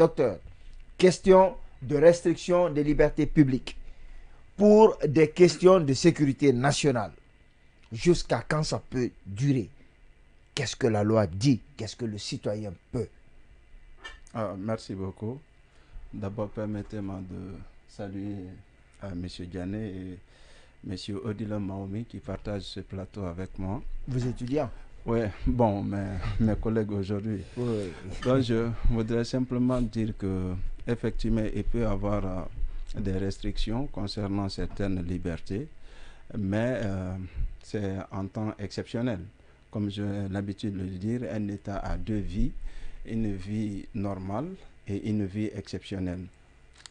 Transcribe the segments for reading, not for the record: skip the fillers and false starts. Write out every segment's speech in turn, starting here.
docteur, question de restriction des libertés publiques pour des questions de sécurité nationale, jusqu'à quand ça peut durer? Qu'est-ce que la loi dit? Qu'est-ce que le citoyen peut? Merci beaucoup. D'abord, permettez-moi de saluer M. Diané et M. Odile Maomi qui partagent ce plateau avec moi. Vous étudiants? Oui, bon, mes collègues aujourd'hui. Oui. Donc, je voudrais simplement dire que effectivement, il peut y avoir des restrictions concernant certaines libertés, mais c'est en temps exceptionnel. Comme j'ai l'habitude de le dire, un État a deux vies, une vie normale et une vie exceptionnelle.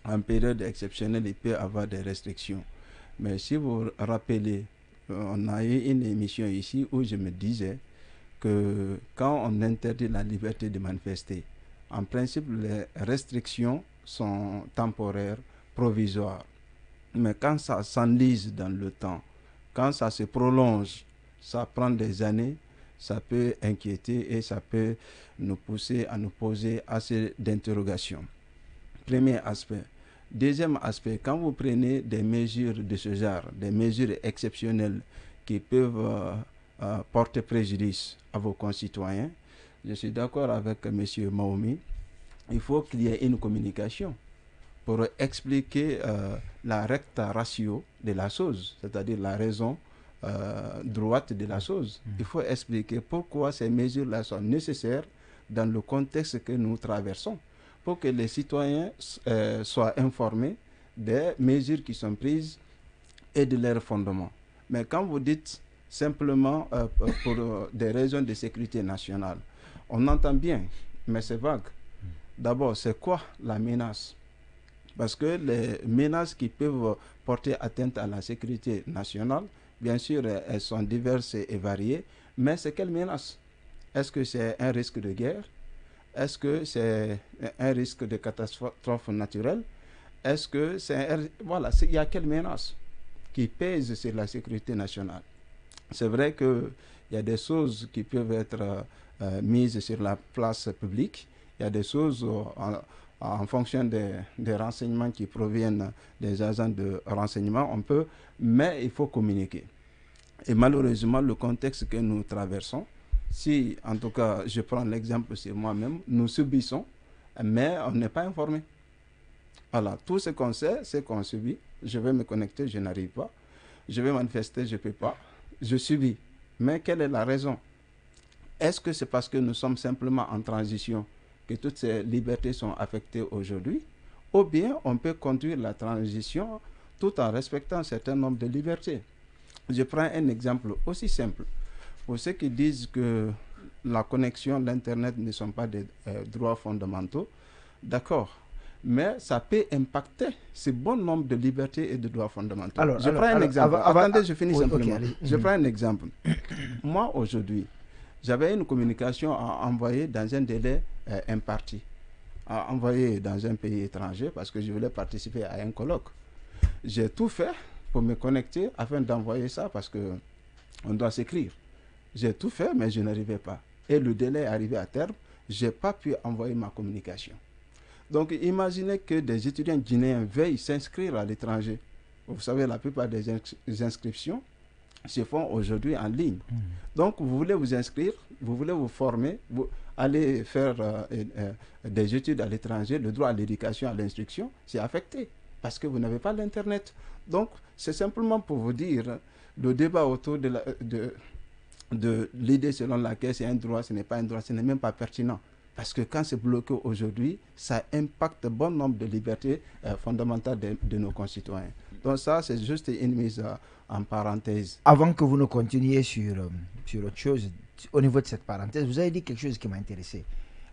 En période exceptionnelle, il peut y avoir des restrictions. Mais si vous vous rappelez, on a eu une émission ici où je me disais que quand on interdit la liberté de manifester, en principe, les restrictions sont temporaires, provisoires. Mais quand ça s'enlise dans le temps, quand ça se prolonge, ça prend des années, ça peut inquiéter et ça peut nous pousser à nous poser assez d'interrogations. Premier aspect. Deuxième aspect, quand vous prenez des mesures de ce genre, des mesures exceptionnelles qui peuvent porter préjudice à vos concitoyens, je suis d'accord avec M. Maomi, il faut qu'il y ait une communication pour expliquer la recta ratio de la chose, c'est-à-dire la raison droite de la chose. Il faut expliquer pourquoi ces mesures-là sont nécessaires dans le contexte que nous traversons, pour que les citoyens soient informés des mesures qui sont prises et de leurs fondements. Mais quand vous dites simplement pour des raisons de sécurité nationale, on entend bien, mais c'est vague. D'abord, c'est quoi la menace? Parce que les menaces qui peuvent porter atteinte à la sécurité nationale, bien sûr, elles sont diverses et variées, mais c'est quelle menace? Est-ce que c'est un risque de guerre? Est-ce que c'est un risque de catastrophe naturelle? Est-ce que c'est voilà, il y a quelle menace qui pèse sur la sécurité nationale? C'est vrai qu'il y a des choses qui peuvent être mises sur la place publique. Il y a des choses en fonction des renseignements qui proviennent des agents de renseignement, on peut, mais il faut communiquer. Et malheureusement, le contexte que nous traversons, si, en tout cas, je prends l'exemple sur moi-même, nous subissons, mais on n'est pas informé. Voilà, tout ce qu'on sait, c'est qu'on subit. Je vais me connecter, je n'arrive pas. Je vais manifester, je ne peux pas. Je subis. Mais quelle est la raison? Est-ce que c'est parce que nous sommes simplement en transition que toutes ces libertés sont affectées aujourd'hui? Ou bien on peut conduire la transition tout en respectant un certain nombre de libertés? Je prends un exemple aussi simple. Pour ceux qui disent que la connexion, l'Internet ne sont pas des droits fondamentaux, d'accord. Mais ça peut impacter ce bon nombre de libertés et de droits fondamentaux. Je prends un exemple. Attendez, je finis simplement. Okay, je prends un exemple. Moi, aujourd'hui, j'avais une communication à envoyer dans un délai imparti, à envoyer dans un pays étranger parce que je voulais participer à un colloque. J'ai tout fait pour me connecter afin d'envoyer ça parce qu'on doit s'écrire. J'ai tout fait, mais je n'arrivais pas. Et le délai est arrivé à terme, je n'ai pas pu envoyer ma communication. Donc, imaginez que des étudiants guinéens veuillent s'inscrire à l'étranger. Vous savez, la plupart des inscriptions se font aujourd'hui en ligne. Donc, vous voulez vous inscrire, vous voulez vous former, vous allez faire des études à l'étranger, le droit à l'éducation, à l'instruction, c'est affecté parce que vous n'avez pas l'Internet. Donc, c'est simplement pour vous dire, le débat autour de l'idée selon laquelle c'est un droit, ce n'est pas un droit, ce n'est même pas pertinent. Parce que quand c'est bloqué aujourd'hui, ça impacte bon nombre de libertés fondamentales de nos concitoyens. Donc ça, c'est juste une mise en parenthèse. Avant que vous ne continuiez sur autre chose, au niveau de cette parenthèse, vous avez dit quelque chose qui m'a intéressé.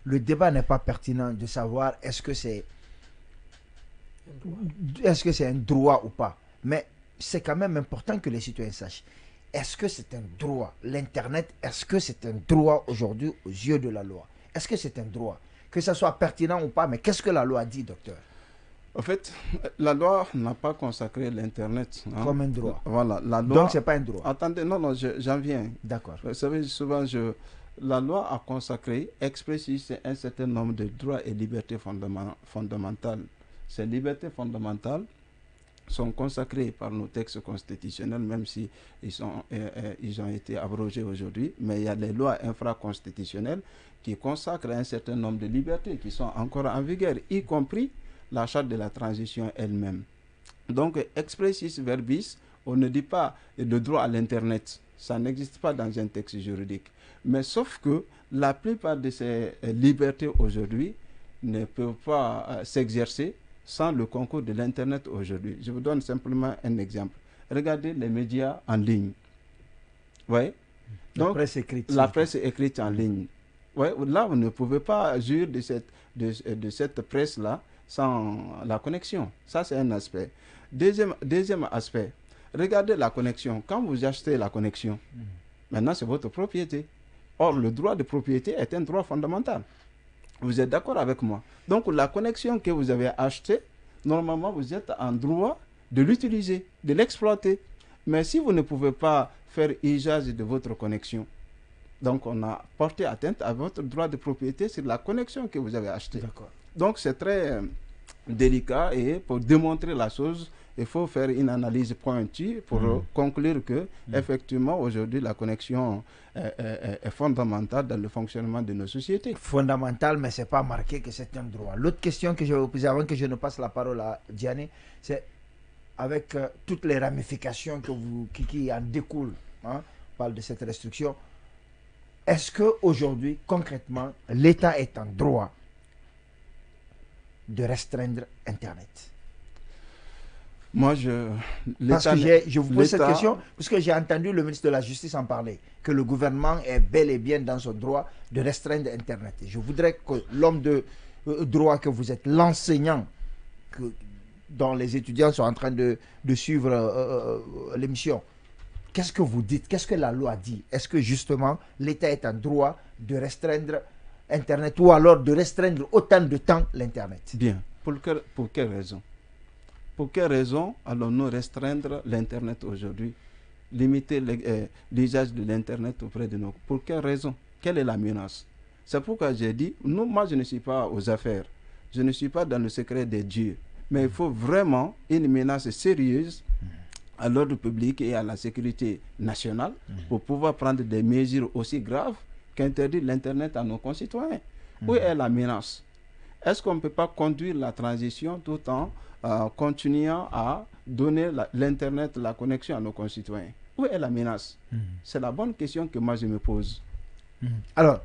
Le débat n'est pas pertinent de savoir est-ce que c'est un droit ou pas. Mais c'est quand même important que les citoyens sachent. Est-ce que c'est un droit? L'Internet, est-ce que c'est un droit aujourd'hui aux yeux de la loi? Est-ce que c'est un droit? Que ça soit pertinent ou pas, mais qu'est-ce que la loi dit, docteur? En fait, la loi n'a pas consacré l'Internet, hein, comme un droit. Voilà, la loi... Donc, ce n'est pas un droit. Attendez, non, non, j'en viens. D'accord. Vous savez, souvent, la loi a consacré expressément un certain nombre de droits et libertés fondamentales. Ces libertés fondamentales sont consacrées par nos textes constitutionnels, même si ils ont été abrogés aujourd'hui, mais il y a les lois infraconstitutionnelles qui consacrent un certain nombre de libertés qui sont encore en vigueur, y compris la charte de la transition elle-même. Donc, expressis verbis, on ne dit pas le droit à l'Internet. Ça n'existe pas dans un texte juridique. Mais sauf que la plupart de ces libertés aujourd'hui ne peuvent pas s'exercer sans le concours de l'Internet aujourd'hui. Je vous donne simplement un exemple. Regardez les médias en ligne. Ouais. Donc, la presse écrite en ligne. Ouais. Là, vous ne pouvez pas jouir de cette presse-là sans la connexion. Ça, c'est un aspect. Deuxième aspect, regardez la connexion. Quand vous achetez la connexion, maintenant, c'est votre propriété. Or, le droit de propriété est un droit fondamental. Vous êtes d'accord avec moi? Donc, la connexion que vous avez achetée, normalement, vous êtes en droit de l'utiliser, de l'exploiter. Mais si vous ne pouvez pas faire usage de votre connexion, donc on a porté atteinte à votre droit de propriété sur la connexion que vous avez achetée. D'accord. Donc, c'est très délicat et pour démontrer la chose, il faut faire une analyse pointue pour conclure que, effectivement, aujourd'hui, la connexion est fondamentale dans le fonctionnement de nos sociétés. Fondamentale, mais ce n'est pas marqué que c'est un droit. L'autre question que je vais vous poser avant que je ne passe la parole à Diane, c'est avec toutes les ramifications qui en découlent, hein, on parle de cette restriction, est-ce qu'aujourd'hui, concrètement, l'État est en droit de restreindre Internet? Moi, parce que je vous pose cette question parce que j'ai entendu le ministre de la Justice en parler, que le gouvernement est bel et bien dans son droit de restreindre Internet. Et je voudrais que l'homme de droit que vous êtes, l'enseignant dont les étudiants sont en train de suivre l'émission, qu'est-ce que vous dites? Qu'est-ce que la loi dit? Est-ce que justement l'État est en droit de restreindre Internet ou alors de restreindre autant de temps l'Internet? Bien. Pour quelle raison? Pour quelle raison allons-nous restreindre l'Internet aujourd'hui? Limiter l'usage de l'Internet auprès de nous? Pour quelle raison? Quelle est la menace? C'est pourquoi j'ai dit, moi je ne suis pas aux affaires. Je ne suis pas dans le secret des dieux. Mais il faut vraiment une menace sérieuse à l'ordre public et à la sécurité nationale pour pouvoir prendre des mesures aussi graves qu'interdire l'Internet à nos concitoyens. Où est la menace? Est-ce qu'on ne peut pas conduire la transition tout en continuant à donner l'Internet, la connexion à nos concitoyens? Où est la menace? C'est la bonne question que moi je me pose. Alors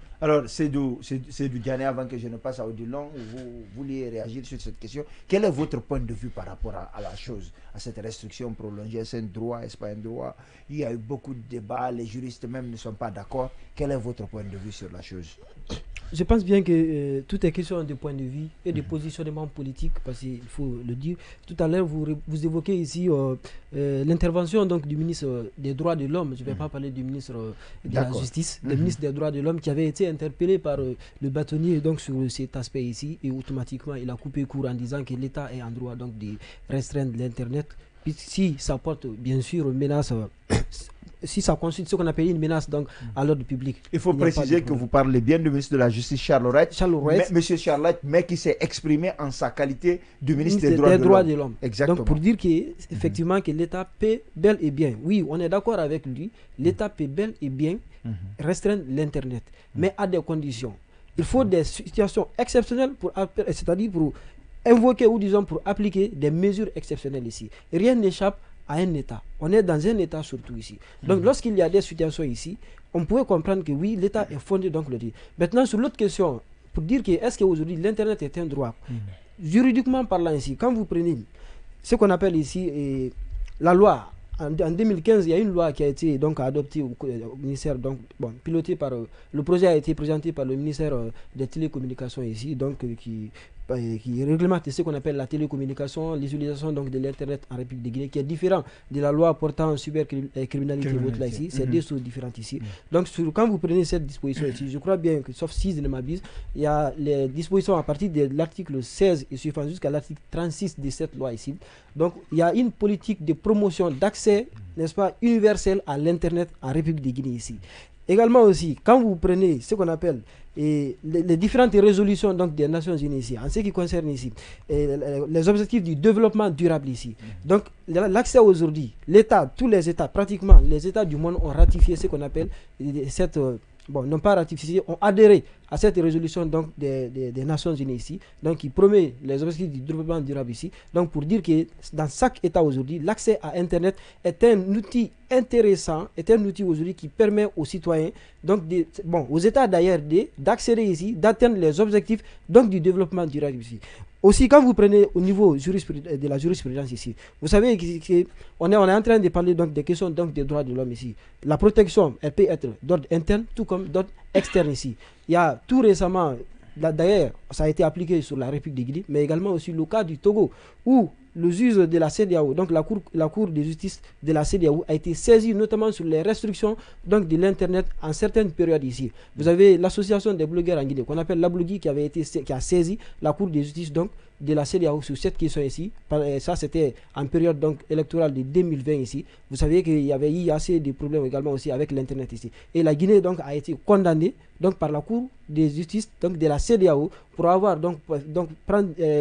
c'est du Diane, avant que je ne passe à Odilon, vous vouliez réagir sur cette question. Quel est votre point de vue par rapport à la chose, à cette restriction prolongée? Est-ce un droit, est-ce pas un droit? Il y a eu beaucoup de débats, les juristes même ne sont pas d'accord. Quel est votre point de vue sur la chose? Je pense bien que tout est question de point de vue et de positionnement politique, parce qu'il faut le dire. Tout à l'heure, vous évoquez ici l'intervention donc du ministre des Droits de l'Homme. Je ne vais pas parler du ministre de la Justice, le ministre des Droits de l'Homme qui avait été interpellé par le bâtonnier donc, sur cet aspect ici, et automatiquement il a coupé court en disant que l'État est en droit donc, de restreindre l'Internet. Si ça porte bien sûr une menace, si ça constitue ce qu'on appelle une menace donc, à l'ordre public. Il faut préciser que vous parlez bien du ministre de la Justice, Charles Wright, Monsieur Charlotte, mais qui s'est exprimé en sa qualité du ministre des Droits de l'Homme. Exactement. Donc pour dire qu'effectivement que l'État peut bel et bien, oui, on est d'accord avec lui, l'État peut bel et bien restreindre l'Internet, mais à des conditions. Il faut des situations exceptionnelles, c'est-à-dire pour invoquer ou disons pour appliquer des mesures exceptionnelles ici. Rien n'échappe à un État. On est dans un État surtout ici. Donc lorsqu'il y a des situations ici, on pourrait comprendre que oui, l'État est fondé donc le dire. Maintenant sur l'autre question, pour dire que est-ce qu'aujourd'hui l'Internet est un droit, juridiquement parlant ici, quand vous prenez ce qu'on appelle ici la loi, en 2015, il y a une loi qui a été donc adoptée au ministère, donc pilotée par le projet a été présenté par le ministère des Télécommunications ici, donc qui qui réglemente ce qu'on appelle la télécommunication, l'utilisation donc de l'Internet en République de Guinée, qui est différent de la loi portant cybercriminalité et autres là ici. C'est deux choses différentes ici. Donc quand vous prenez cette disposition ici, je crois bien que, sauf si je ne m'abuse, il y a les dispositions à partir de l'article 16 et suivant jusqu'à l'article 36 de cette loi ici. Donc il y a une politique de promotion d'accès, n'est-ce pas, universel à l'Internet en République de Guinée ici. Également aussi, quand vous prenez ce qu'on appelle les différentes résolutions donc, des Nations Unies ici, en ce qui concerne ici, les objectifs du développement durable ici. Donc, l'accès aujourd'hui, l'État, tous les États, pratiquement les États du monde ont ratifié ce qu'on appelle cette... bon, n'ont pas ratifié, ont adhéré à cette résolution donc, des Nations Unies ici, donc qui promet les objectifs du développement durable ici. Donc pour dire que dans chaque État aujourd'hui, l'accès à Internet est un outil intéressant, est un outil aujourd'hui qui permet aux citoyens, donc aux États d'ailleurs, d'accéder ici, d'atteindre les objectifs donc, du développement durable ici. Aussi, quand vous prenez au niveau de la jurisprudence ici, vous savez qu'on est en train de parler donc, des questions donc, des droits de l'homme ici. La protection, elle peut être d'ordre interne, tout comme d'ordre externe ici. Il y a tout récemment, d'ailleurs, ça a été appliqué sur la République de Guinée, mais également aussi le cas du Togo, où le juge de la CEDEAO, donc la cour de justice de la CEDEAO, a été saisie notamment sur les restrictions donc, de l'Internet en certaines périodes ici. Vous avez l'association des blogueurs en Guinée, qu'on appelle l'Ablogui, qui a saisi la cour de justice donc, de la CEDEAO sur cette question ici. Ça, c'était en période donc, électorale de 2020 ici. Vous savez qu'il y avait eu assez de problèmes également aussi avec l'Internet ici. Et la Guinée donc, a été condamnée donc, par la Cour de justice donc, de la CEDEAO pour avoir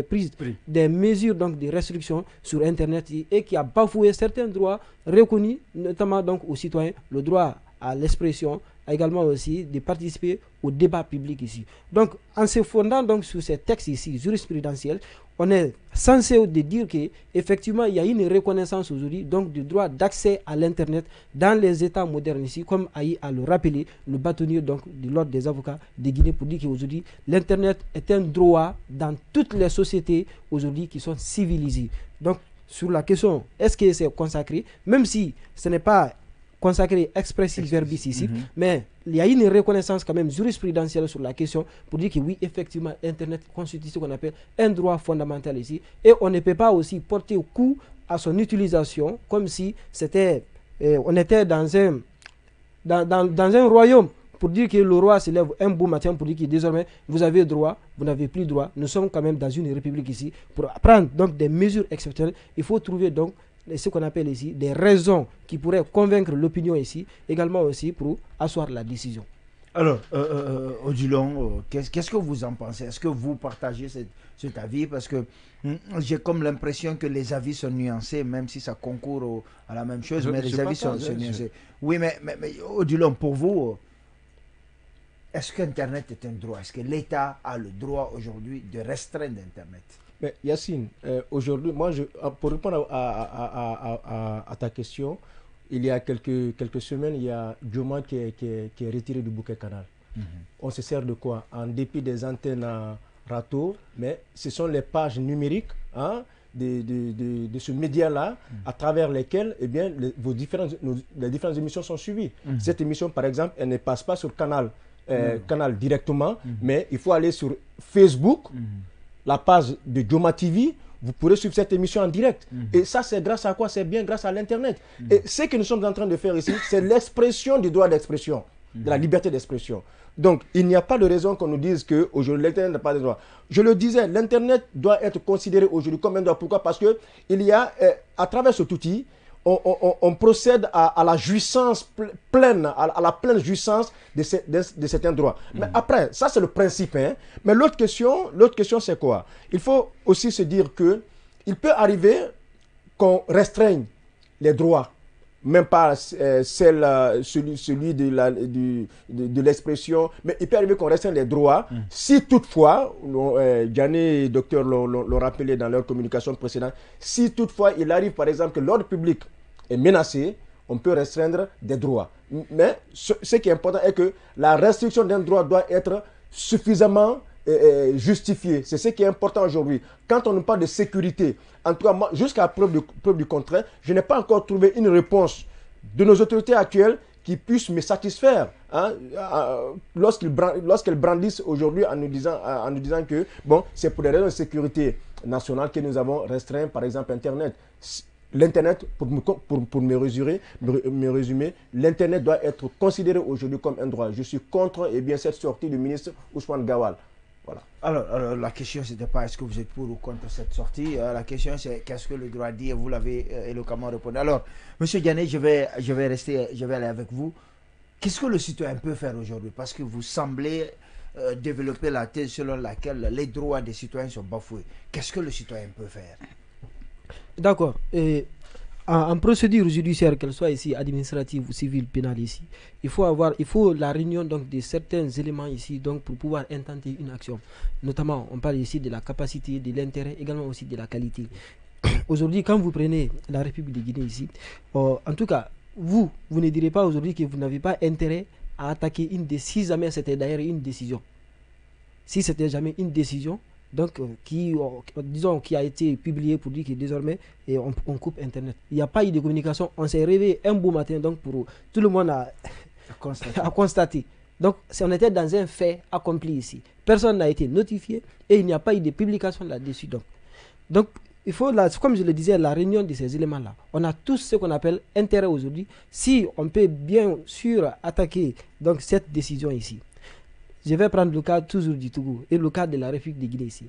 pris des mesures donc, de restriction sur Internet et qui a bafoué certains droits reconnus, notamment donc, aux citoyens, le droit à l'expression, également aussi de participer au débat public ici. Donc, en se fondant donc sur ces textes ici, jurisprudentiels, on est censé de dire qu'effectivement, il y a une reconnaissance aujourd'hui donc du droit d'accès à l'Internet dans les États modernes ici, comme a eu à le rappeler le bâtonnier donc, de l'ordre des avocats de Guinée pour dire qu'aujourd'hui, l'Internet est un droit dans toutes les sociétés aujourd'hui qui sont civilisées. Donc, sur la question, est-ce que c'est consacré, même si ce n'est pas consacré expressis verbis ici, mais il y a une reconnaissance quand même jurisprudentielle sur la question pour dire que oui, effectivement, Internet constitue ce qu'on appelle un droit fondamental ici, et on ne peut pas aussi porter au coup à son utilisation comme si c'était, on était dans un royaume pour dire que le roi se lève un beau matin pour dire que désormais vous avez droit, vous n'avez plus droit. Nous sommes quand même dans une république ici. Pour prendre donc des mesures exceptionnelles, il faut trouver donc ce qu'on appelle ici des raisons qui pourraient convaincre l'opinion ici, également aussi pour asseoir la décision. Alors, Odilon, qu'est-ce que vous en pensez? Est-ce que vous partagez cet avis? Parce que j'ai comme l'impression que les avis sont nuancés, même si ça concourt à la même chose, mais les avis sont nuancés. Oui, mais Odilon, pour vous, est-ce qu'Internet est un droit? Est-ce que l'État a le droit aujourd'hui de restreindre Internet? Mais Yacine, aujourd'hui, moi, pour répondre à ta question, il y a quelques semaines, il y a Dioma qui est retiré du bouquet canal. On se sert de quoi? En dépit des antennes râteaux, mais ce sont les pages numériques de ce média-là, à travers lesquelles eh bien, les différentes émissions sont suivies. Cette émission, par exemple, elle ne passe pas sur canal directement, mais il faut aller sur Facebook, la page de Dioma TV, vous pourrez suivre cette émission en direct. Et ça, c'est grâce à quoi? C'est bien grâce à l'Internet. Et ce que nous sommes en train de faire ici, c'est l'expression du droit d'expression, de la liberté d'expression. Donc, il n'y a pas de raison qu'on nous dise qu'aujourd'hui, l'Internet n'a pas de droit. Je le disais, l'Internet doit être considéré aujourd'hui comme un droit. Pourquoi? Parce qu'il y a, à travers cet outil, on procède à la jouissance pleine, à la pleine jouissance de certains droits. Mais après, ça c'est le principe. Hein. Mais l'autre question c'est quoi? Il faut aussi se dire qu'il peut arriver qu'on restreigne les droits, même pas celui de l'expression, mais il peut arriver qu'on restreigne les droits si toutefois, Gianni et Docteur l'ont rappelé dans leur communication précédente, si toutefois il arrive par exemple que l'ordre public est menacé, on peut restreindre des droits. Mais ce qui est important est que la restriction d'un droit doit être suffisamment justifiée. C'est ce qui est important aujourd'hui. Quand on nous parle de sécurité, en tout cas, moi, jusqu'à preuve du contraire, je n'ai pas encore trouvé une réponse de nos autorités actuelles qui puisse me satisfaire, hein, lorsqu'elles brandissent aujourd'hui en nous disant que bon, c'est pour des raisons de sécurité nationale que nous avons restreint, par exemple, Internet. L'Internet, pour me résumer, l'Internet doit être considéré aujourd'hui comme un droit. Je suis contre cette sortie du ministre Ousmane Gawal. Voilà. Alors, la question, ce n'était pas est-ce que vous êtes pour ou contre cette sortie. La question, c'est qu'est-ce que le droit dit, et vous l'avez éloquemment répondu. Alors, M. Diané, je vais aller avec vous. Qu'est-ce que le citoyen peut faire aujourd'hui? Parce que vous semblez développer la thèse selon laquelle les droits des citoyens sont bafoués. Qu'est-ce que le citoyen peut faire? D'accord. En procédure judiciaire, qu'elle soit ici administrative ou civile, pénale ici, il faut la réunion donc de certains éléments ici donc pour pouvoir intenter une action. Notamment, on parle ici de la capacité, de l'intérêt, également aussi de la qualité. Aujourd'hui, quand vous prenez la République de Guinée ici, en tout cas, vous ne direz pas aujourd'hui que vous n'avez pas intérêt à attaquer si jamais c'était d'ailleurs une décision. Si c'était jamais une décision, donc qui a été publié pour dire que désormais on coupe Internet. Il n'y a pas eu de communication. On s'est réveillé un beau matin donc pour tout le monde à constater. Donc on était dans un fait accompli ici. Personne n'a été notifié et il n'y a pas eu de publication là-dessus. Donc il faut, comme je le disais, la réunion de ces éléments-là. On a tous ce qu'on appelle intérêt aujourd'hui. Si on peut bien sûr attaquer donc cette décision ici. Je vais prendre le cas toujours du Togo et le cas de la République de Guinée ici.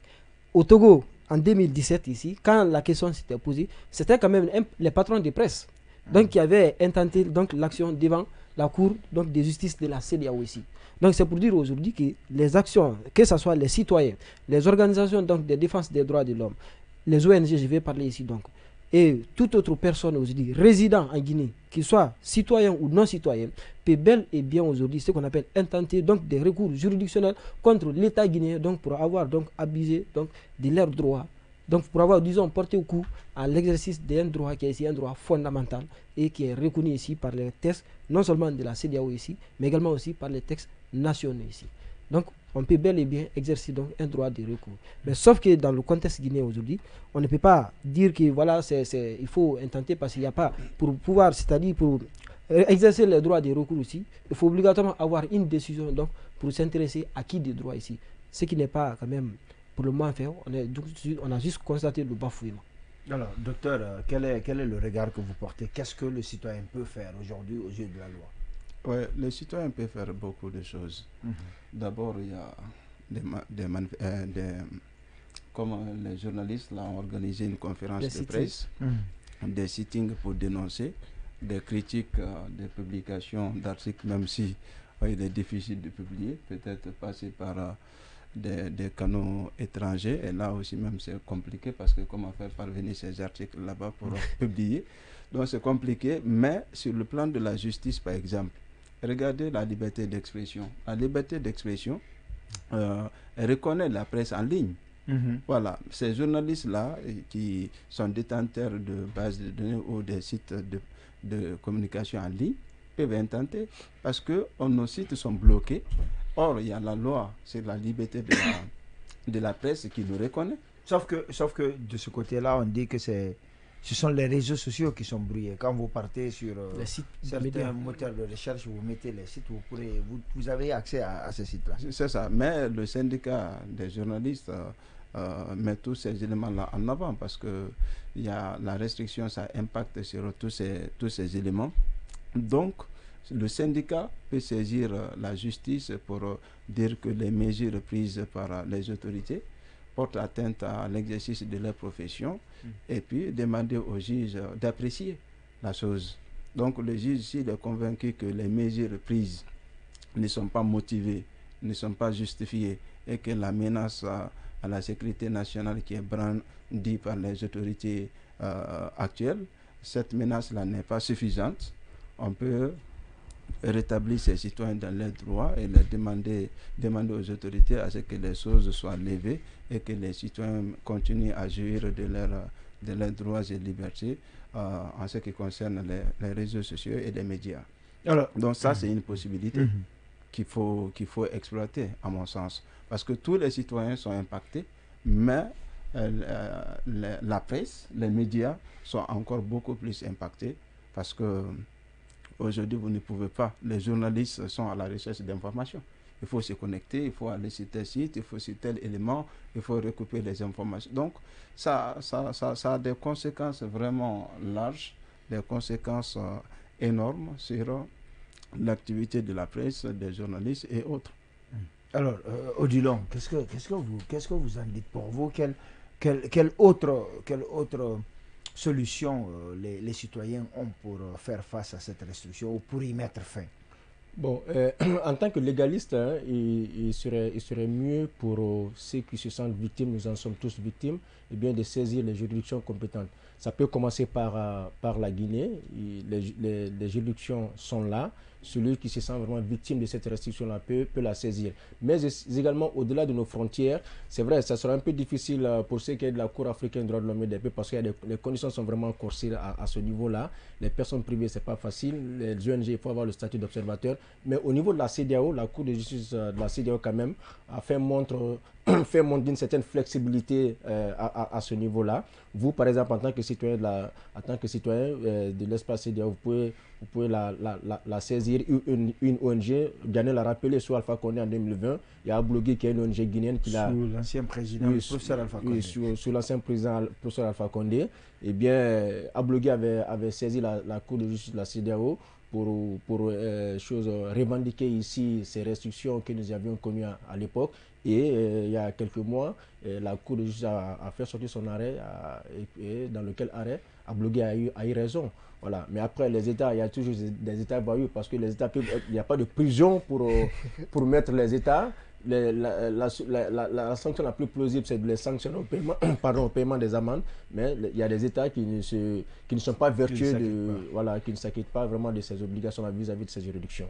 Au Togo, en 2017 ici, quand la question s'était posée, c'était quand même les patrons de presse donc, qui avaient intenté donc, l'action devant la Cour donc, de justice de la CEDEAO ici. Donc c'est pour dire aujourd'hui que les actions, que ce soit les citoyens, les organisations donc, de défense des droits de l'homme, les ONG, je vais parler ici donc, et toute autre personne aujourd'hui résident en Guinée, qu'il soit citoyen ou non citoyen, peut bel et bien aujourd'hui ce qu'on appelle intenter donc des recours juridictionnels contre l'État guinéen donc pour avoir donc abusé donc de leurs droits, donc pour avoir disons porté au coup à l'exercice d'un droit qui est ici un droit fondamental et qui est reconnu ici par les textes non seulement de la CEDEAO ici, mais également aussi par les textes nationaux ici. Donc on peut bel et bien exercer donc un droit de recours. Mais sauf que dans le contexte guinéen aujourd'hui, on ne peut pas dire que voilà, il faut intenter parce qu'il n'y a pas, pour pouvoir, c'est-à-dire pour exercer le droit de recours ici, il faut obligatoirement avoir une décision donc pour s'intéresser à qui des droits ici. Ce qui n'est pas quand même pour le moment fait, on a juste constaté le bafouillement. Alors, docteur, quel est le regard que vous portez? Qu'est-ce que le citoyen peut faire aujourd'hui aux yeux de la loi? Oui, le citoyen peut faire beaucoup de choses. D'abord, il y a comme les journalistes là, ont organisé une conférence de presse, des sittings pour dénoncer, des critiques des publications d'articles, même si il est difficile de publier, peut-être passer par des canaux étrangers. Et là aussi, même c'est compliqué parce que comment faire parvenir ces articles là-bas pour publier. Donc c'est compliqué, mais sur le plan de la justice, par exemple, regardez la liberté d'expression. La liberté d'expression reconnaît la presse en ligne. Voilà, ces journalistes-là qui sont détenteurs de bases de données ou des sites de communication en ligne peuvent intenter parce que nos sites sont bloqués. Or, il y a la loi sur la liberté de la presse qui nous reconnaît. Sauf que de ce côté-là, on dit que ce sont les réseaux sociaux qui sont brouillés. Quand vous partez sur les sites certains moteurs de recherche, vous mettez les sites, vous avez accès à ces sites-là. C'est ça, mais le syndicat des journalistes met tous ces éléments-là en avant parce que y a la restriction, ça impacte sur tous ces éléments. Donc, le syndicat peut saisir la justice pour dire que les mesures prises par les autorités portent atteinte à l'exercice de leur profession et puis demander au juge d'apprécier la chose. Donc le juge, s'il est convaincu que les mesures prises ne sont pas motivées, ne sont pas justifiées et que la menace à la sécurité nationale qui est brandie par les autorités actuelles, cette menace-là n'est pas suffisante, on peut rétablir ces citoyens dans leurs droits et leur demander aux autorités à ce que les choses soient levées et que les citoyens continuent à jouir de leurs droits et libertés en ce qui concerne les réseaux sociaux et les médias. Alors, donc ça, c'est une possibilité qu'il faut exploiter, à mon sens. Parce que tous les citoyens sont impactés, mais la presse, les médias sont encore beaucoup plus impactés parce que Aujourd'hui, vous ne pouvez pas. Les journalistes sont à la recherche d'informations. Il faut se connecter, il faut aller sur tel site, il faut sur tel élément, il faut recouper les informations. Donc, ça a des conséquences vraiment larges, des conséquences énormes sur l'activité de la presse, des journalistes et autres. Alors, Odilon, qu'est-ce que vous en dites pour vous? Quelle autre solution les citoyens ont pour faire face à cette restriction ou pour y mettre fin? Bon, en tant que légaliste, hein, il serait mieux pour ceux qui se sentent victimes, nous en sommes tous victimes, eh bien, de saisir les juridictions compétentes. Ça peut commencer par la Guinée. Les juridictions sont là. Celui qui se sent vraiment victime de cette restriction-là peut la saisir. Mais également, au-delà de nos frontières, c'est vrai, ça sera un peu difficile pour ceux qui sont de la Cour africaine des droits de l'homme et des peuples parce que les conditions sont vraiment corsées à ce niveau-là. Les personnes privées, c'est pas facile. Les ONG, il faut avoir le statut d'observateur. Mais au niveau de la CEDEAO, la Cour de justice de la CEDEAO, quand même, a fait montre d'une certaine flexibilité à ce niveau-là. Vous, par exemple, en tant que citoyen de l'espace CEDEAO, vous pouvez la saisir. Une ONG, Ghana l'a rappelé sur Alpha Condé en 2020. Il y a Ablogué qui est une ONG guinéenne qui l'a... Sous l'ancien président, le professeur Alpha Condé. Oui, sous l'ancien président, le professeur Alpha Condé. Eh bien, Ablogué avait saisi la Cour de justice de la CEDEAO pour revendiquer ici ces restrictions que nous avions connues à l'époque. Et il y a quelques mois, la Cour de justice a fait sortir son arrêt, et dans lequel arrêt Ablogué a eu raison. Voilà. Mais après, les États, il y a toujours des États voyous parce que les États il n'y a pas de prison pour mettre les États. La sanction la plus plausible, c'est de les sanctionner au paiement des amendes. Mais il y a des États qui ne sont pas vertueux, qui ne s'acquittent pas vraiment de ces obligations vis-à-vis de ces juridictions.